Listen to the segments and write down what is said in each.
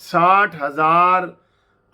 60,000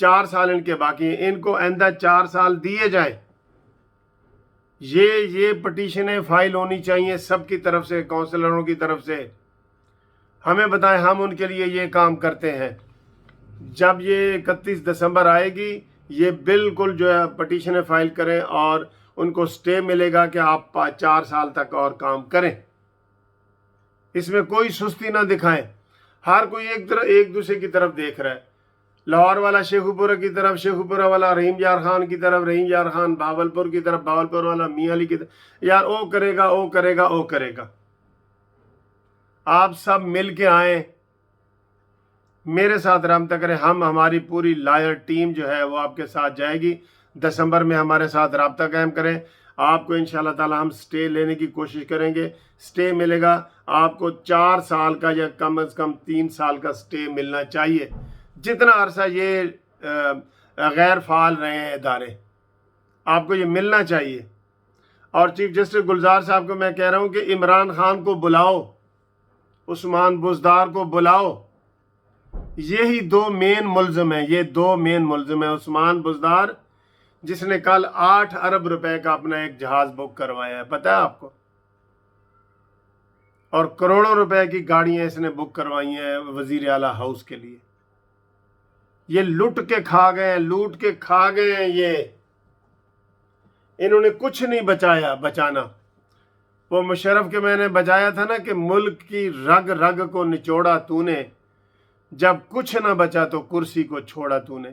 4 سال ان کے باقی ہیں، ان کو آئندہ 4 سال دیے جائیں۔ یہ پٹیشنیں فائل ہونی چاہیے سب کی طرف سے، کونسلروں کی طرف سے۔ ہمیں بتائیں، ہم ان کے لیے یہ کام کرتے ہیں۔ جب یہ 31 دسمبر آئے گی، یہ بالکل جو ہے پٹیشنیں فائل کریں اور ان کو سٹے ملے گا کہ آپ 4 سال تک اور کام کریں۔ اس میں کوئی سستی نہ دکھائیں۔ ہر کوئی ایک دوسرے کی طرف دیکھ رہا ہے۔ لاہور والا شیخو پورہ کی طرف، شیخو پورہ والا رحیم یار خان کی طرف، رحیم یار خان بہاولپور کی طرف، بہاولپور والا میاں علی کی طرف۔ یار او کرے گا، او کرے گا، او کرے گا۔ آپ سب مل کے آئیں، میرے ساتھ رابطہ کریں۔ ہماری پوری لائر ٹیم جو ہے وہ آپ کے ساتھ جائے گی۔ دسمبر میں ہمارے ساتھ رابطہ قائم کریں۔ آپ کو انشاءاللہ تعالی ہم سٹے لینے کی کوشش کریں گے۔ سٹے ملے گا آپ کو 4 سال کا یا کم از کم 3 سال کا سٹے ملنا چاہیے، جتنا عرصہ یہ غیر فعال رہے ہیں ادارے، آپ کو یہ ملنا چاہیے۔ اور چیف جسٹس گلزار صاحب کو میں کہہ رہا ہوں کہ عمران خان کو بلاؤ، عثمان بزدار کو بلاؤ۔ یہی 2 مین ملزم ہیں، یہ 2 مین ملزم ہیں۔ عثمان بزدار جس نے کل 8 ارب روپے کا اپنا ایک جہاز بک کروایا ہے، پتہ ہے آپ کو؟ اور کروڑوں روپے کی گاڑیاں اس نے بک کروائی ہیں وزیر اعلیٰ ہاؤس کے لیے۔ یہ لوٹ کے کھا گئے ہیں، لوٹ کے کھا گئے ہیں۔ یہ انہوں نے کچھ نہیں بچانا۔ وہ مشرف کے میں نے بجایا تھا نا کہ ملک کی رگ رگ کو نچوڑا تو نے، جب کچھ نہ بچا تو کرسی کو چھوڑا تو نے۔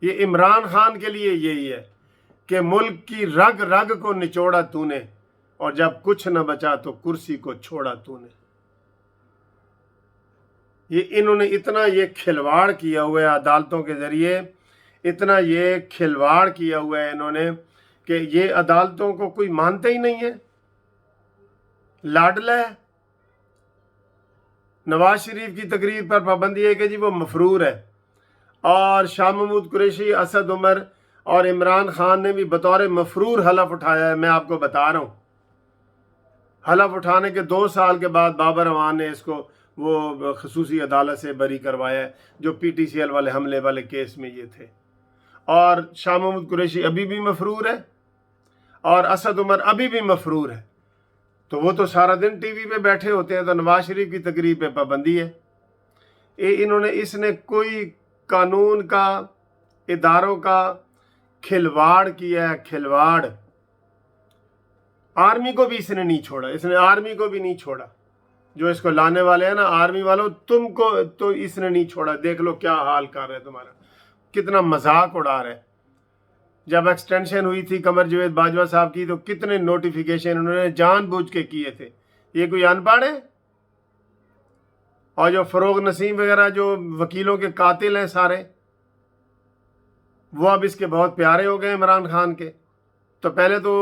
یہ عمران خان کے لیے یہی ہے کہ ملک کی رگ رگ کو نچوڑا تو نے، اور جب کچھ نہ بچا تو کرسی کو چھوڑا تو نے۔ انہوں نے اتنا یہ کھلواڑ کیا ہوا ہے عدالتوں کے ذریعے، اتنا یہ کھلواڑ کیا ہوا ہے انہوں نے کہ یہ عدالتوں کو کوئی مانتے ہی نہیں ہے۔ لاڈلا ہے، نواز شریف کی تقریر پر پابندی ہے کہ جی وہ مفرور ہے، اور شاہ محمود قریشی، اسد عمر اور عمران خان نے بھی بطور مفرور حلف اٹھایا ہے۔ میں آپ کو بتا رہا ہوں، حلف اٹھانے کے 2 سال کے بعد بابر اعوان نے اس کو وہ خصوصی عدالت سے بری کروایا ہے، جو پی ٹی سی ایل والے حملے والے کیس میں یہ تھے۔ اور شاہ محمود قریشی ابھی بھی مفرور ہے، اور اسد عمر ابھی بھی مفرور ہے۔ تو وہ تو سارا دن ٹی وی پہ بیٹھے ہوتے ہیں، تو نواز شریف کی تقریر پہ پابندی ہے۔ اس نے کوئی قانون کا، اداروں کا کھلواڑ کیا ہے، کھلواڑ۔ آرمی کو بھی اس نے نہیں چھوڑا، اس نے آرمی کو بھی نہیں چھوڑا۔ جو اس کو لانے والے ہیں نا، آرمی والوں، تم کو تو اس نے نہیں چھوڑا۔ دیکھ لو کیا حال کر رہے تمہارا، کتنا مذاق اڑا رہے۔ جب ایکسٹینشن ہوئی تھی قمر جاوید باجوہ صاحب کی، تو کتنے نوٹیفیکیشن انہوں نے جان بوجھ کے کیے تھے۔ یہ کوئی ان پڑھ ہے؟ اور جو فروغ نسیم وغیرہ جو وکیلوں کے قاتل ہیں سارے، وہ اب اس کے بہت پیارے ہو گئے عمران خان کے۔ تو پہلے تو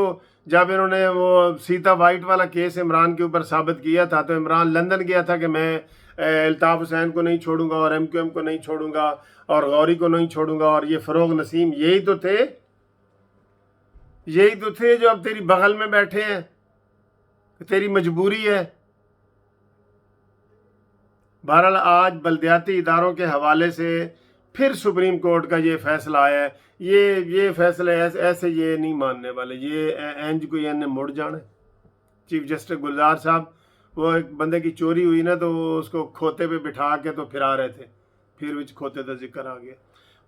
جب انہوں نے وہ سیتا وائٹ والا کیس عمران کے اوپر ثابت کیا تھا، تو عمران لندن گیا تھا کہ میں الطاف حسین کو نہیں چھوڑوں گا، اور ایم کیو ایم کو نہیں چھوڑوں گا، اور غوری کو نہیں چھوڑوں گا، اور یہ فروغ نسیم یہی تو تھے جو اب تیری بغل میں بیٹھے ہیں، تیری مجبوری ہے۔ بہرحال آج بلدیاتی اداروں کے حوالے سے پھر سپریم کورٹ کا یہ فیصلہ آیا ہے۔ یہ فیصلے ایسے یہ نہیں ماننے والے، یہ اینج کو یہ مڑ جانا ہے۔ چیف جسٹس گلزار صاحب، وہ ایک بندے کی چوری ہوئی نا، تو وہ اس کو کھوتے پہ بٹھا کے تو پھرا رہے تھے، پھر وچ کھوتے کا ذکر آ گیا،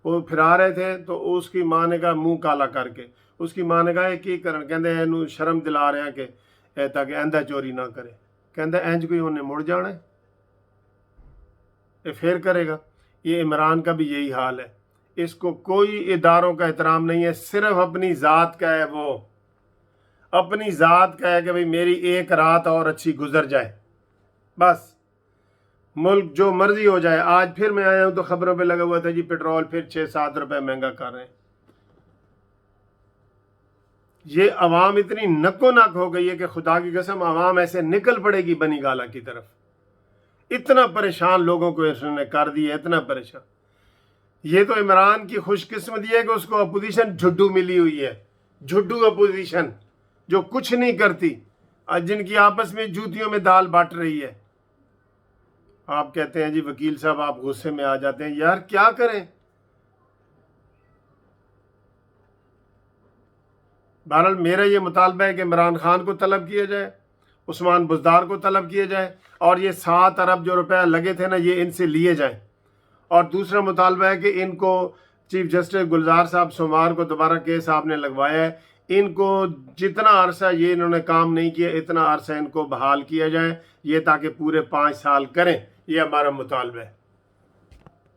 وہ پھرا رہے تھے، تو اس کی ماں نے کہا منہ کالا کر کے، اس کی ماں نے کہا یہ کی کرن، کہندے اینو شرم دلا رہے ہیں کہ تاکہ آئندہ چوری نہ کرے۔ کہندے اینج کوئی انہیں مڑ جانا ہے، یہ پھر کرے گا۔ یہ عمران کا بھی یہی حال ہے، اس کو کوئی اداروں کا احترام نہیں ہے، صرف اپنی ذات کا ہے۔ وہ اپنی ذات کا ہے کہ بھئی میری ایک رات اور اچھی گزر جائے، بس ملک جو مرضی ہو جائے۔ آج پھر میں آیا ہوں تو خبروں پہ لگا ہوا تھا جی پیٹرول پھر 6-7 روپے مہنگا کر رہے ہیں۔ یہ عوام اتنی نکو نک ہو گئی ہے کہ خدا کی قسم عوام ایسے نکل پڑے گی بنی گالا کی طرف۔ اتنا پریشان لوگوں کو اس نے کر دیا، اتنا پریشان۔ یہ تو عمران کی خوش قسمتی ہے کہ اس کو اپوزیشن جھڈو ملی ہوئی ہے، جھڈو اپوزیشن جو کچھ نہیں کرتی، جن کی آپس میں جوتیوں میں دال بانٹ رہی ہے۔ آپ کہتے ہیں جی وکیل صاحب آپ غصے میں آ جاتے ہیں، یار کیا کریں، بہرحال میرا یہ مطالبہ ہے کہ عمران خان کو طلب کیا جائے، عثمان بزدار کو طلب کیا جائے، اور یہ 7 ارب جو روپیہ لگے تھے نا یہ ان سے لیے جائیں۔ اور دوسرا مطالبہ ہے کہ ان کو چیف جسٹس گلزار صاحب سوموار کو دوبارہ کیس آپ نے لگوایا ہے، ان کو جتنا عرصہ یہ انہوں نے کام نہیں کیا اتنا عرصہ ان کو بحال کیا جائے، یہ تاکہ پورے 5 سال کریں، یہ ہمارا مطالبہ ہے۔